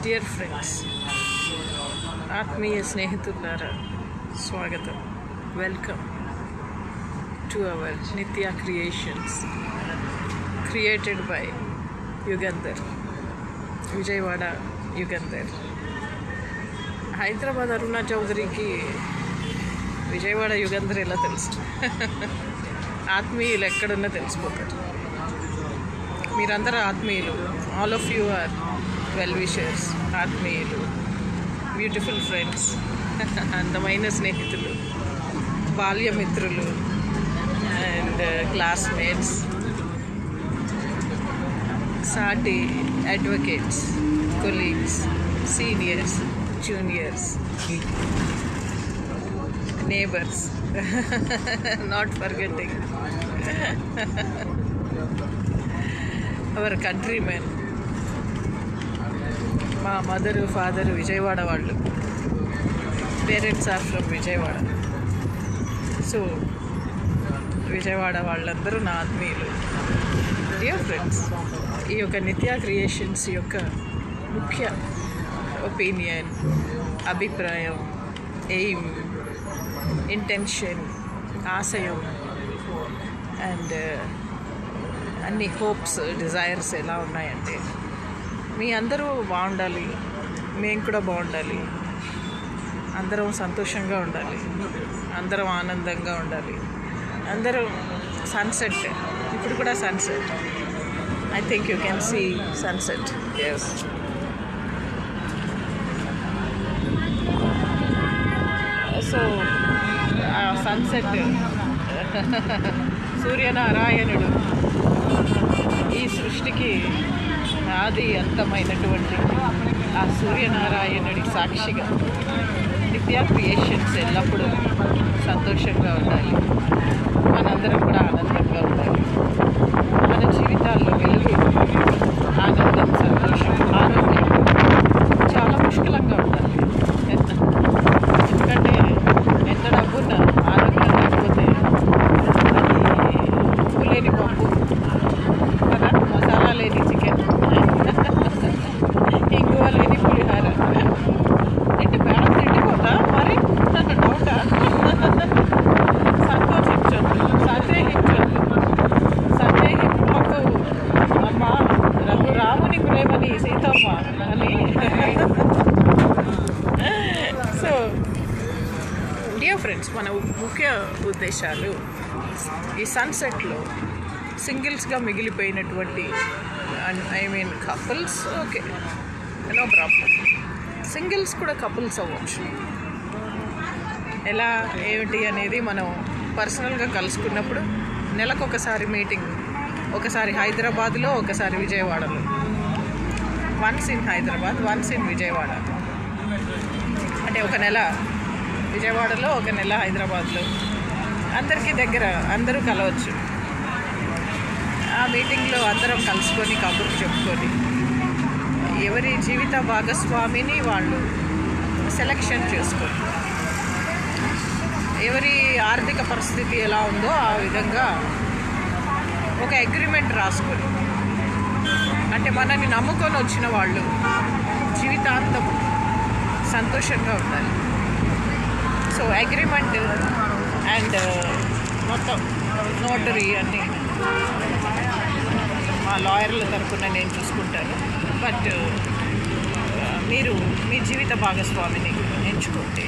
Dear friends, ఆత్మీయ స్నేహితులారా, స్వాగతం. Welcome to our Nitya creations, created by Yugandhar, Vijayawada Yugandhar. Hyderabad Aruna చౌదరికి విజయవాడ యుగంధర్ ఎలా తెలుసు? ఆత్మీయులు ఎక్కడున్నా తెలిసిపోతారు. మీరందరూ ఆత్మీయులు. All of you are well wishers. ఆత్మీయులు, బ్యూటిఫుల్ ఫ్రెండ్స్, అందమైన స్నేహితులు, బాల్యమిత్రులు అండ్ క్లాస్మేట్స్, సాటి advocates, colleagues, seniors, juniors, neighbors, not forgetting our countrymen. మా మదరు ఫాదరు విజయవాడ వాళ్ళు, parents are from Vijayawada. So Vijayawada వాళ్ళందరూ నా ఆత్మీయులు. డియర్ ఫ్రెండ్స్, ఈ యొక్క నిత్య క్రియేషన్స్ యొక్క ముఖ్య ఒపీనియన్, అభిప్రాయం, ఎయిమ్, ఇంటెన్షన్, ఆశయం అండ్ అన్ని హోప్స్, డిజైర్స్ ఎలా ఉన్నాయంటే, మీ అందరూ బాగుండాలి, మేము కూడా బాగుండాలి, అందరం సంతోషంగా ఉండాలి, అందరం ఆనందంగా ఉండాలి, అందరం సన్సెట్. ఇప్పుడు కూడా sunset. I think you can see sunset. Yes, so sunset, సూర్యనారాయణుడు ఈ సృష్టికి ఆది అంతమైనటువంటి ఆ సూర్యనారాయణుడి సాక్షిగా నిత్య క్రియేషన్స్ ఎల్లప్పుడూ సంతోషంగా ఉండాలి. మనందరం కూడా ఆనందంగా ఉండాలి. మన జీవితాల్లో వెలుగు, ఆనందం, సంతోషం, ఆరోగ్యం చాలా పుష్కలంగా ఉండాలి. ఎందుకంటే ఎంత డబ్బున్నా ఆరోగ్యం లేకపోతే అది ఉప్పు లేని పప్పు కదా, మసాలా లేని చికెన్, ఇంగువ లేని పులిహార, ఇంటి పేడ తిండిపోతా మరి డౌటా? సంతోషించొద్దు, సందేహించొద్దు. సందేహింపకు అమ్మ, రాముని ప్రేమని సీతమ్మ అని. సో డియర్ ఫ్రెండ్స్, మన ముఖ్య ఉద్దేశాలు ఈ సన్సెట్లో సింగిల్స్గా మిగిలిపోయినటువంటి, I mean couples, okay, no problem. Singles కూడా కపుల్స్ అవ్వచ్చు. ఎలా ఏమిటి అనేది మనం పర్సనల్గా కలుసుకున్నప్పుడు నెలకొకసారి మీటింగ్, ఒకసారి హైదరాబాద్లో, ఒకసారి విజయవాడలో. Once in Hyderabad, once in Vijayawada. అంటే ఒక నెల విజయవాడలో, ఒక నెల హైదరాబాద్లో. అందరికీ దగ్గర, అందరూ కలవచ్చు. ఆ మీటింగ్లో అందరం కలుసుకొని కబుర్లు చెప్పుకొని ఎవరి జీవిత భాగస్వామిని వాళ్ళు సెలెక్షన్ చేసుకొని, ఎవరి ఆర్థిక పరిస్థితి ఎలా ఉందో ఆ విధంగా ఒక అగ్రిమెంట్ రాసుకొని, అంటే మనల్ని నమ్ముకొని వచ్చిన వాళ్ళు జీవితాంతం సంతోషంగా ఉండాలి. సో అగ్రిమెంట్ అండ్ మొత్తం నోటరీ అన్నీ మా లాయర్ల తరఫున నేను చూసుకుంటాను. బట్ మీరు మీ జీవిత భాగస్వామిని ఎంచుకుంటే